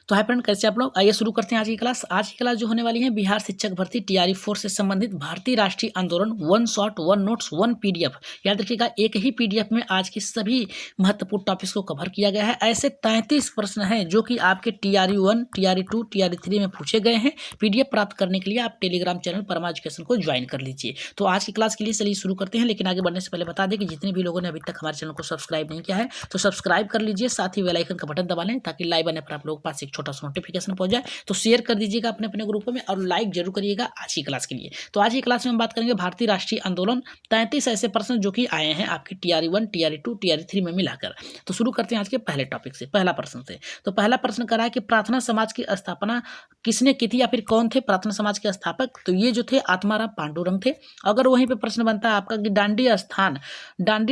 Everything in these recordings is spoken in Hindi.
तो हाय फ्रेंड, कैसे आप लोग। आइए शुरू करते हैं आज की क्लास। आज की क्लास जो होने वाली है बिहार शिक्षक भर्ती टीआरई 4 से संबंधित भारतीय राष्ट्रीय आंदोलन, one shot one notes one PDF. याद रखिएगा, एक ही पीडीएफ में आज की सभी महत्वपूर्ण टॉपिक्स को कवर किया गया है। ऐसे 33 प्रश्न हैं जो कि आपके टीआरई 1, टीआरई 2, टीआरई 3 में पूछे गए हैं। पीडीएफ प्राप्त करने के लिए आप टेलीग्राम चैनल परमा एजुकेशन को ज्वाइन कर लीजिए। तो आज की क्लास के लिए चलिए शुरू करते हैं। लेकिन आगे बढ़ने से पहले बता दें कि जितने भी लोगों ने अभी तक हमारे चैनल को सब्सक्राइब नहीं किया है तो सब्सक्राइब कर लीजिए, साथ ही बेल आइकन का बटन दबा लें ताकि लाइव आने पर आप लोगों के पास एक छोटा सा नोटिफिकेशन पहुंच जाए। तो शेयर कर दीजिएगा अपने अपने ग्रुपों में और लाइक जरूर करिएगा आज की क्लास के लिए। तो आज की क्लास में हम बात करेंगे भारतीय राष्ट्रीय आंदोलन, 33 ऐसे प्रश्न जो कि आए हैं आपकी टीआरई 1, टीआरई 2, टीआरई 3 में मिलाकर। तो शुरू करते हैं आज के पहले टॉपिक से, पहला प्रश्न से। तो पहला प्रश्न करा है कि प्रार्थना समाज की स्थापना किसने की थी या फिर कौन थे प्रार्थना समाज के स्थापक। तो ये जो थे आत्माराम पांडुरंग थे। अगर वहीं पे प्रश्न बनता है आपका कि डांडी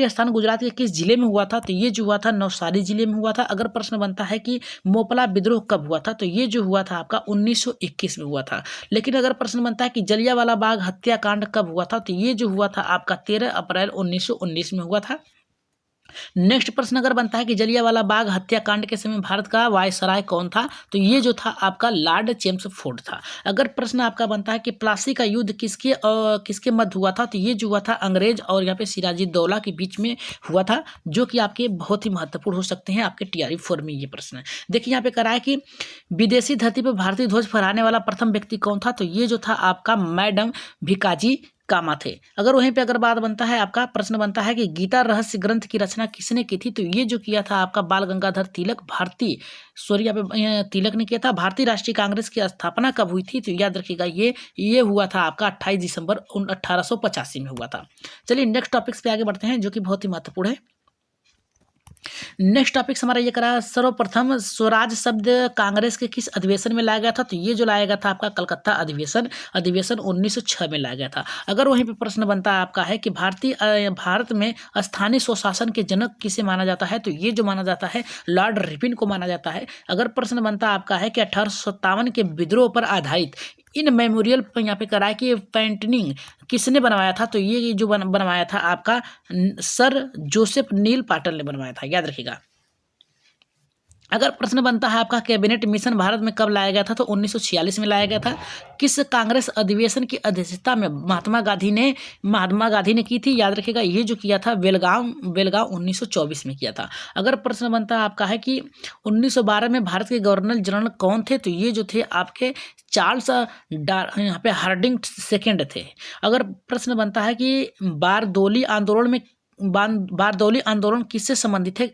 स्थान गुजरात के किस जिले में हुआ था, तो ये जो हुआ था नवसारी जिले में हुआ था। अगर प्रश्न बनता है कि मोपला विद्रोह कब हुआ था, तो ये जो हुआ था आपका 1921 में हुआ था। लेकिन अगर प्रश्न बनता है कि जलियांवाला बाग हत्याकांड कब हुआ था, तो ये जो हुआ था आपका 13 अप्रैल 1919 में हुआ था। नेक्स्ट प्रश्न अगर बनता है कि जलियांवाला बाग हत्याकांड के समय भारत का वायसराय कौन था, तो ये जो था आपका लॉर्ड चेम्सफोर्ड था। अगर प्रश्न आपका बनता है कि प्लासी का युद्ध किसके मध्य हुआ था, तो ये जो हुआ था अंग्रेज और यहाँ पे सिराजुद्दौला के बीच में हुआ था, जो कि आपके बहुत ही महत्वपूर्ण हो सकते हैं आपके टीआरई 4 में ये प्रश्न है। देखिए यहाँ पे करा है कि विदेशी धरती पर भारतीय ध्वज फहराने वाला प्रथम व्यक्ति कौन था, तो ये जो था आपका मैडम भिकाजी कामा थे। अगर वहीं पे अगर बात बनता है आपका प्रश्न बनता है कि गीता रहस्य ग्रंथ की रचना किसने की थी, तो ये जो किया था आपका बाल गंगाधर तिलक। यहाँ पे तिलक ने किया था। भारतीय राष्ट्रीय कांग्रेस की स्थापना कब हुई थी, तो याद रखिएगा ये हुआ था आपका 28 दिसंबर 1885 में हुआ था। चलिए नेक्स्ट टॉपिक्स पे आगे बढ़ते हैं जो कि बहुत ही महत्वपूर्ण है। नेक्स्ट टॉपिक हमारा ये करा, सर्वप्रथम स्वराज शब्द कांग्रेस के किस अधिवेशन में लाया गया था, तो ये जो लाया गया था आपका कलकत्ता अधिवेशन 1906 में लाया गया था। अगर वहीं पे प्रश्न बनता है आपका है कि भारत में स्थानीय स्वशासन के जनक किसे माना जाता है, तो ये जो माना जाता है लॉर्ड रिपन को माना जाता है। अगर प्रश्न बनता आपका है कि 1857 के विद्रोह पर आधारित इन मेमोरियल यहाँ पे कराए कि पेंटिंग किसने बनवाया था, तो ये जो बनवाया था आपका सर जोसेफ नील पाटल ने बनवाया था, याद रखिएगा। अगर प्रश्न बनता है आपका कैबिनेट मिशन भारत में कब लाया गया था, तो 1946 में लाया गया था। किस कांग्रेस अधिवेशन की अध्यक्षता में महात्मा गांधी ने की थी, याद रखिएगा। ये जो किया था बेलगांव 1924 में किया था। अगर प्रश्न बनता है आपका है कि 1912 में भारत के गवर्नर जनरल कौन थे, तो ये जो थे आपके चार्ल्स यहाँ पे हार्डिंग सेकेंड थे। अगर प्रश्न बनता है कि बारदौली आंदोलन किससे संबंधित है,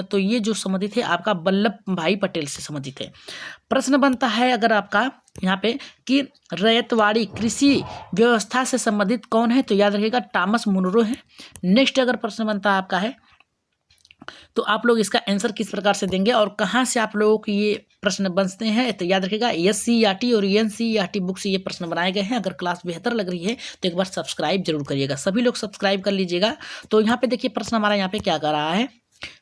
तो ये जो संबंधित है आपका वल्लभ भाई पटेल से संबंधित है। प्रश्न बनता है अगर आपका यहाँ पे कि रैयतवाड़ी कृषि व्यवस्था से संबंधित कौन है, तो याद रखिएगा टॉमस मुनरो है। नेक्स्ट अगर प्रश्न बनता है आपका है तो आप लोग इसका आंसर किस प्रकार से देंगे और कहाँ से आप लोगों को ये प्रश्न बनते हैं, तो याद रखिएगा एससीईआरटी और एनसीईआरटी बुक से ये प्रश्न बनाए गए हैं। अगर क्लास बेहतर लग रही है तो एक बार सब्सक्राइब जरूर करिएगा, सभी लोग सब्सक्राइब कर लीजिएगा। तो यहाँ पे देखिए प्रश्न हमारा यहाँ पे क्या कर रहा है,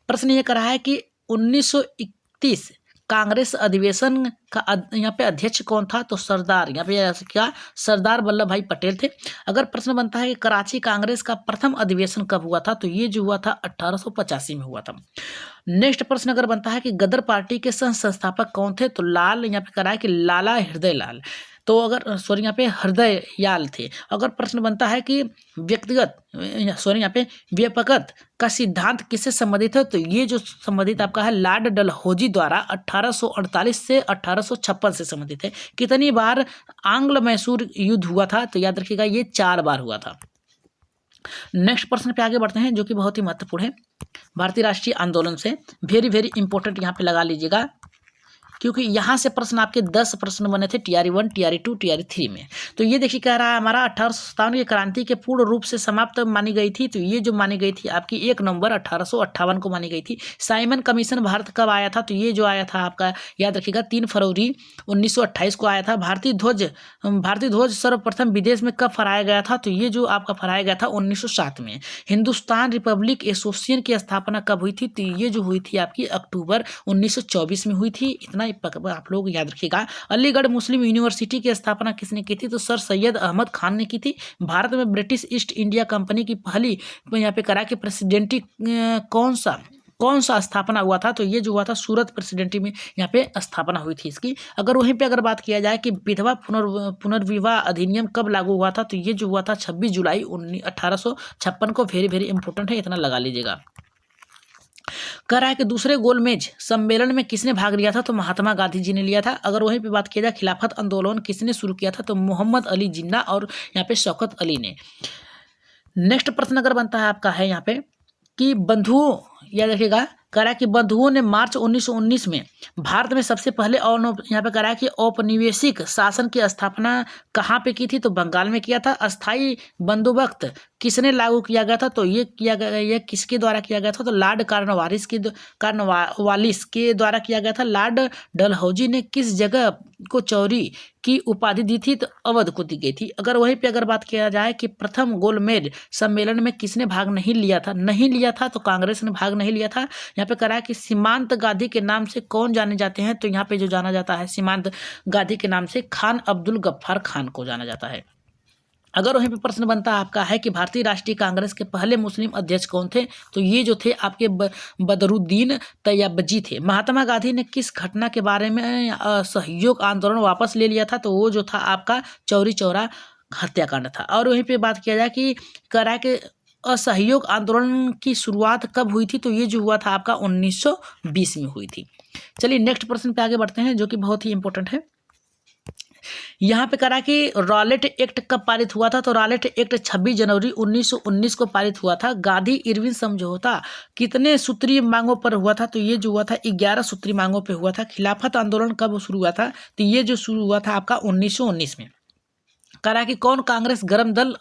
प्रश्न ये कर रहा है कि 1931 कांग्रेस अधिवेशन का यहाँ पे अध्यक्ष कौन था, तो सरदार यहाँ पे क्या सरदार वल्लभ भाई पटेल थे। अगर प्रश्न बनता है कि कराची कांग्रेस का प्रथम अधिवेशन कब हुआ था, तो ये जो हुआ था 1885 में हुआ था। नेक्स्ट प्रश्न अगर बनता है कि गदर पार्टी के संस्थापक कौन थे, तो लाल यहाँ पे करा है कि लाला हृदय लाल, तो अगर यहाँ पे हृदययाल थे। अगर प्रश्न बनता है कि यहाँ पे व्यापकत का सिद्धांत किससे संबंधित है, तो ये जो संबंधित आपका है लॉर्ड डलहौजी द्वारा 1848 से 1856 से संबंधित है। कितनी बार आंग्ल मैसूर युद्ध हुआ था, तो याद रखिएगा ये 4 बार हुआ था। नेक्स्ट प्रश्न पे आगे बढ़ते हैं जो कि बहुत ही महत्वपूर्ण है भारतीय राष्ट्रीय आंदोलन से, वेरी वेरी इंपॉर्टेंट यहाँ पे लगा लीजिएगा क्योंकि यहाँ से प्रश्न आपके 10 प्रश्न बने थे टीआरई 1, टीआरई 2, टीआरई 3 में। तो ये देखिए कह रहा है हमारा 1857 की क्रांति के पूर्ण रूप से समाप्त मानी गई थी, तो ये जो मानी गई थी आपकी 1 नवंबर 1858 को मानी गई थी। साइमन कमीशन भारत कब आया था, तो ये जो आया था आपका याद रखिएगा 3 फरवरी 1928 को आया था। भारतीय ध्वज सर्वप्रथम विदेश में कब फहराया गया था, तो ये जो आपका फहराया गया था 1907 में। हिंदुस्तान रिपब्लिक एसोसिएशन की स्थापना कब हुई थी, तो ये जो हुई थी आपकी अक्टूबर 1924 में हुई थी। इतना आप लोग याद रखिएगा। अलीगढ़ मुस्लिम यूनिवर्सिटी की स्थापना किसने की थी, तो सर सैयद अहमद खान ने की थी। भारत में ब्रिटिश ईस्ट इंडिया कंपनी की पहली यहाँ पे करा कि प्रेसिडेंटी कौन सा कौन सा स्थापना हुआ था, तो ये जो हुआ था सूरत प्रेसिडेंसी में यहाँ पे स्थापना हुई थी इसकी। अगर वहीं पे अगर बात किया जाए कि विधवा पुनर्विवाह अधिनियम कब लागू हुआ था, तो ये जो हुआ था 26 जुलाई 1856 को। वेरी वेरी इंपॉर्टेंट है, इतना लगा लीजिएगा। कह रहा है कि दूसरे गोलमेज सम्मेलन में किसने भाग लिया था, तो महात्मा गांधी जी ने लिया था। अगर वहीं पे बात किया जाए खिलाफत आंदोलन किसने शुरू किया था, तो मोहम्मद अली जिन्ना और यहाँ पे शौकत अली ने। नेक्स्ट प्रश्न अगर बनता है आपका है यहाँ पे कि बंधुओं, याद रखिएगा, कह रहा है कि बंधुओं ने मार्च 1919 में भारत में सबसे पहले और यहाँ पे कह रहा है कि औपनिवेशिक शासन की स्थापना कहाँ पे की थी, तो बंगाल में किया था। अस्थाई बंदोबस्त किसने लागू किया गया था, तो ये किया गया, ये किसके द्वारा किया गया था, तो लॉर्ड कॉर्नवालिस के द्वारा किया गया था। लॉर्ड डलहौजी ने किस जगह को चौरी की उपाधि दी थी, तो अवध को दी गई थी। अगर वहीं पे अगर बात किया जाए कि प्रथम गोलमेज सम्मेलन में किसने भाग नहीं लिया था, तो कांग्रेस ने भाग नहीं लिया था। यहाँ पे कह रहा है कि सीमांत गांधी के नाम से कौन जाने जाते हैं, तो यहाँ पे जो जाना जाता है सीमांत गांधी के नाम से खान अब्दुल गफ्फार खान को जाना जाता है। अगर वहीं पे प्रश्न बनता है आपका है कि भारतीय राष्ट्रीय कांग्रेस के पहले मुस्लिम अध्यक्ष कौन थे, तो ये जो थे आपके बदरुद्दीन तैयबजी थे। महात्मा गांधी ने किस घटना के बारे में असहयोग आंदोलन वापस ले लिया था, तो वो जो था आपका चौरी चौरा हत्याकांड था। और वहीं पे बात किया जाए कि कह रहा है कि असहयोग आंदोलन की शुरुआत कब हुई थी, तो ये जो हुआ था आपका 1920 में हुई थी। चलिए नेक्स्ट प्रश्न पे आगे बढ़ते हैं, जो कि बहुत ही इंपॉर्टेंट है। यहाँ पे करा कि रॉलेट एक्ट कब पारित हुआ था, तो रॉलेट एक्ट 26 जनवरी 1919 को पारित हुआ था। गांधी इरविन समझौता कितने सूत्रीय मांगों पर हुआ था, तो ये जो हुआ था 11 सूत्रीय मांगों पे हुआ था। खिलाफत आंदोलन कब शुरू हुआ था, तो ये जो शुरू हुआ था आपका 1919 में। करा कि कौन कांग्रेस गरम दल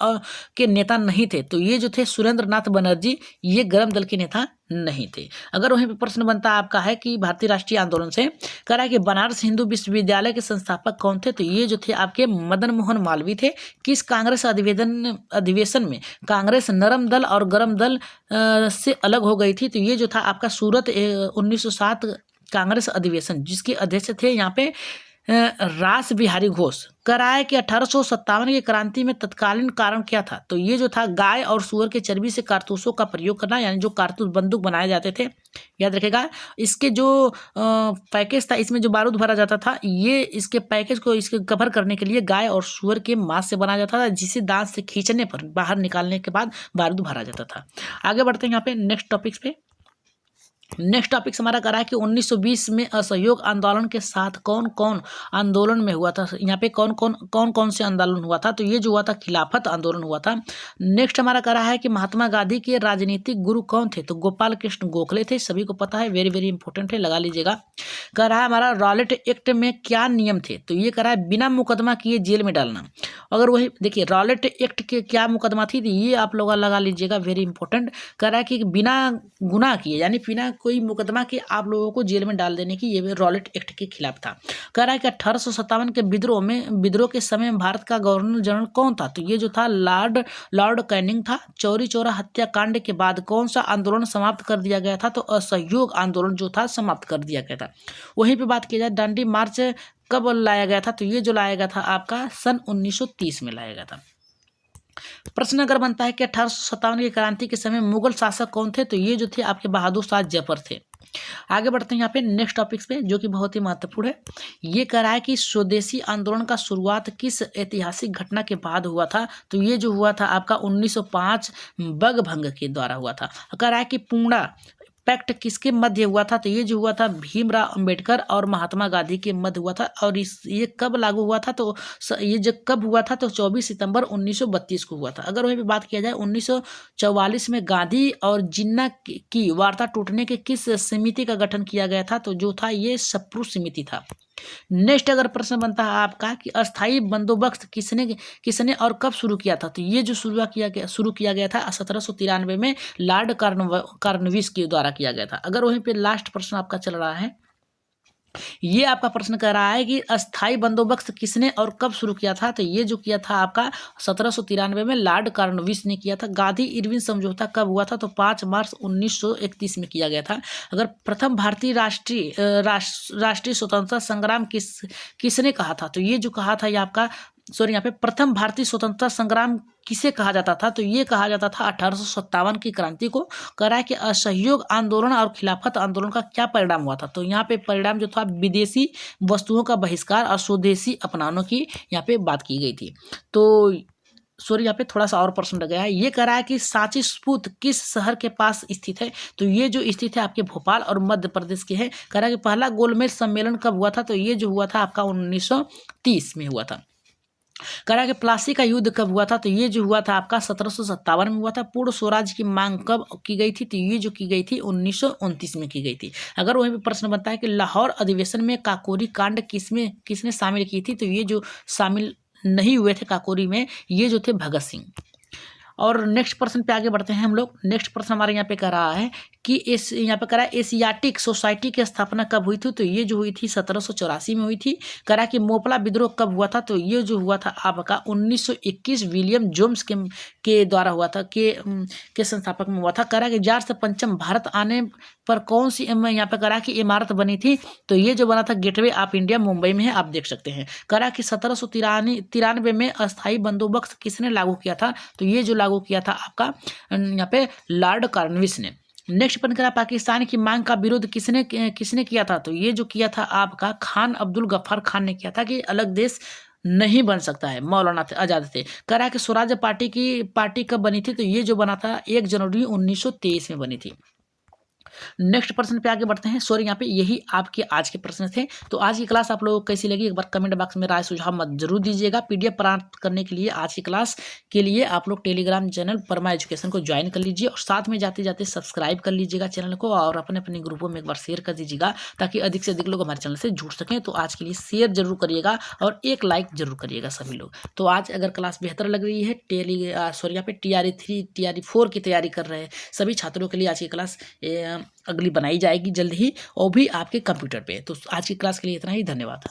के नेता नहीं थे, तो ये जो थे सुरेंद्र नाथ बनर्जी, ये गरम दल के नेता नहीं थे। अगर वहीं पे प्रश्न बनता आपका है कि भारतीय राष्ट्रीय आंदोलन से करा कि बनारस हिंदू विश्वविद्यालय के संस्थापक कौन थे, तो ये जो थे आपके मदन मोहन मालवीय थे। किस कांग्रेस अधिवेशन में कांग्रेस नरम दल और गरम दल से अलग हो गई थी, तो ये जो था आपका सूरत 1907 कांग्रेस अधिवेशन, जिसके अध्यक्ष थे यहाँ पे रास बिहारी घोष। कराए कि 1857 की क्रांति में तत्कालीन कारण क्या था, तो ये जो था गाय और सुअर के चर्बी से कारतूसों का प्रयोग करना, यानी जो कारतूस बंदूक बनाए जाते थे, याद रखेगा। इसके जो पैकेज था, इसमें जो बारूद भरा जाता था, ये इसके पैकेज को इसके कवर करने के लिए गाय और सुअर के मांस से बनाया जाता था, जिसे दांत से खींचने पर बाहर निकालने के बाद बारूद भरा जाता था। आगे बढ़ते हैं यहाँ पे नेक्स्ट टॉपिक्स पे। नेक्स्ट टॉपिक हमारा करा है कि 1920 में असहयोग आंदोलन के साथ कौन कौन आंदोलन में हुआ था। यहाँ पे कौन कौन से आंदोलन हुआ था, तो ये जो हुआ था खिलाफत आंदोलन हुआ था। नेक्स्ट हमारा करा है कि महात्मा गांधी के राजनीतिक गुरु कौन थे, तो गोपाल कृष्ण गोखले थे, सभी को पता है, वेरी वेरी इंपॉर्टेंट है, लगा लीजिएगा। कह रहा है हमारा रॉलेट एक्ट में क्या नियम थे, तो ये कह रहा है बिना मुकदमा किए जेल में डालना। अगर वही देखिए रॉलेट एक्ट के क्या मुकदमा थी, तो ये आप लोग लगा लीजिएगा, वेरी इंपॉर्टेंट। कह रहा है कि बिना गुनाह किए, यानी बिना कोई मुकदमा के आप लोगों को जेल में डाल देने की, ये रॉलेट एक्ट के खिलाफ था। कह रहा है कि 1857 के विद्रोह के समय में भारत का गवर्नर जनरल कौन था, तो ये जो था लॉर्ड कैनिंग था। चौरी चौरा हत्याकांड के बाद कौन सा आंदोलन समाप्त कर दिया गया था, तो असहयोग आंदोलन जो था समाप्त कर दिया गया था। वहीं पे बात की जाए दांडी मार्च कब लाया गया था, तो ये जो लाया गया था आपका सन 1930 में लाया गया था। प्रश्न अगर बनता है कि 1857 की क्रांति के समय मुगल शासक कौन थे, तो ये जो थे आपके बहादुर शाह जफर थे। आगे बढ़ते हैं यहाँ पे नेक्स्ट टॉपिक्स पे, जो कि बहुत ही महत्वपूर्ण है। ये कह रहा है कि स्वदेशी आंदोलन का शुरुआत किस ऐतिहासिक घटना के बाद हुआ था, तो ये जो हुआ था आपका 1905 बगभंग के द्वारा हुआ था। कह रहा है कि पूर्णा पैक्ट किसके मध्य हुआ था, तो ये जो हुआ था भीमराव अंबेडकर और महात्मा गांधी के मध्य हुआ था। और ये कब लागू हुआ था, तो ये जब कब हुआ था, तो 24 सितंबर 1932 को हुआ था। अगर वहीं पे बात किया जाए 1944 में गांधी और जिन्ना की वार्ता टूटने के किस समिति का गठन किया गया था, तो जो था ये सप्रू समिति था। नेक्स्ट अगर प्रश्न बनता है आपका कि अस्थाई बंदोबस्त किसने और कब शुरू किया था, तो ये जो शुरू किया गया था 1793 में लॉर्ड कॉर्नवालिस के द्वारा किया गया था। अगर वहीं पे लास्ट प्रश्न आपका चल रहा है, ये आपका प्रश्न कह रहा है कि अस्थाई बंदोबस्त किसने और कब शुरू किया था, तो ये जो किया था आपका 1793 में लॉर्ड कॉर्नवालिस ने किया था। गांधी इरविन समझौता कब हुआ था, तो 5 मार्च 1931 में किया गया था। अगर प्रथम भारतीय राष्ट्रीय स्वतंत्रता संग्राम किसने कहा था, तो ये जो कहा था ये आपका सॉरी यहाँ पे प्रथम भारतीय स्वतंत्रता संग्राम किसे कहा जाता था, तो ये कहा जाता था 1857 की क्रांति को। कह रहा है कि असहयोग आंदोलन और खिलाफत आंदोलन का क्या परिणाम हुआ था, तो यहाँ पे परिणाम जो था विदेशी वस्तुओं का बहिष्कार और स्वदेशी अपनाने की यहाँ पे बात की गई थी। तो सॉरी यहाँ पे थोड़ा सा और प्रश्न लग गया है। ये कह रहा है कि सांची स्तूप किस शहर के पास स्थित है, तो ये जो स्थित है आपके भोपाल और मध्य प्रदेश के है। कह रहा है कि पहला गोलमेज सम्मेलन कब हुआ था, तो ये जो हुआ था आपका 1930 में हुआ था। कह रहा है कि प्लासी का युद्ध कब हुआ था, तो ये जो हुआ था आपका 1757 में हुआ था। पूर्ण स्वराज की मांग कब की गई थी, तो ये जो की गई थी 1929 में की गई थी। अगर वहीं पे प्रश्न बनता है कि लाहौर अधिवेशन में काकोरी कांड किसने शामिल की थी, तो ये जो शामिल नहीं हुए थे काकोरी में, ये जो थे भगत सिंह। और नेक्स्ट प्रश्न पे आगे बढ़ते हैं हम लोग। नेक्स्ट प्रश्न हमारे यहाँ पे कह रहा है कि इस यहाँ पे कह रहा है एशियाटिक सोसाइटी की स्थापना कब हुई थी, तो ये जो हुई थी 1784 में हुई थी। कह रहा है कि मोपला विद्रोह कब हुआ था, तो ये जो हुआ था आपका 1921 विलियम जोम्स के द्वारा हुआ था, के संस्थापक में हुआ था। कह रहा है कि जॉर्ज पंचम भारत आने पर कौन सी यहाँ पे कह रहा है कि इमारत बनी थी, तो ये जो बना था गेटवे ऑफ इंडिया मुंबई में है, आप देख सकते हैं। कह रहा है कि 1793 में अस्थायी बंदोबस्त किसने लागू किया था, तो ये जो लागू किया था आपका यहाँ पे लॉर्ड कॉर्नवालिस ने। नेक्स्ट प्रश्न करा पाकिस्तान की मांग का विरोध किसने किया था, तो ये जो किया था आपका खान अब्दुल गफ्फार खान ने किया था कि अलग देश नहीं बन सकता है, मौलाना आजाद थे। कह रहा है कि स्वराज पार्टी कब बनी थी, तो ये जो बना था 1 जनवरी 1923 में बनी थी। नेक्स्ट प्रश्न पे आगे बढ़ते हैं। सॉरी यहाँ पे यही आपके आज के प्रश्न थे। तो आज की क्लास आप लोगों को कैसी लगी, एक बार कमेंट बॉक्स में राय सुझाव मत जरूर दीजिएगा। पीडीएफ प्राप्त करने के लिए आज की क्लास के लिए आप लोग टेलीग्राम चैनल परमा एजुकेशन को ज्वाइन कर लीजिए और साथ में जाते जाते सब्सक्राइब कर लीजिएगा चैनल को और अपने अपने ग्रुपों में एक बार शेयर कर दीजिएगा ताकि अधिक से अधिक लोग हमारे चैनल से जुड़ सकें। तो आज के लिए शेयर जरूर करिएगा और एक लाइक जरूर करिएगा सभी लोग। तो आज अगर क्लास बेहतर लग रही है यहाँ पे TRE 3 TRE 4 की तैयारी कर रहे हैं सभी छात्रों के लिए आज की क्लास अगली बनाई जाएगी जल्द ही, और भी आपके कंप्यूटर पे। तो आज की क्लास के लिए इतना ही, धन्यवाद।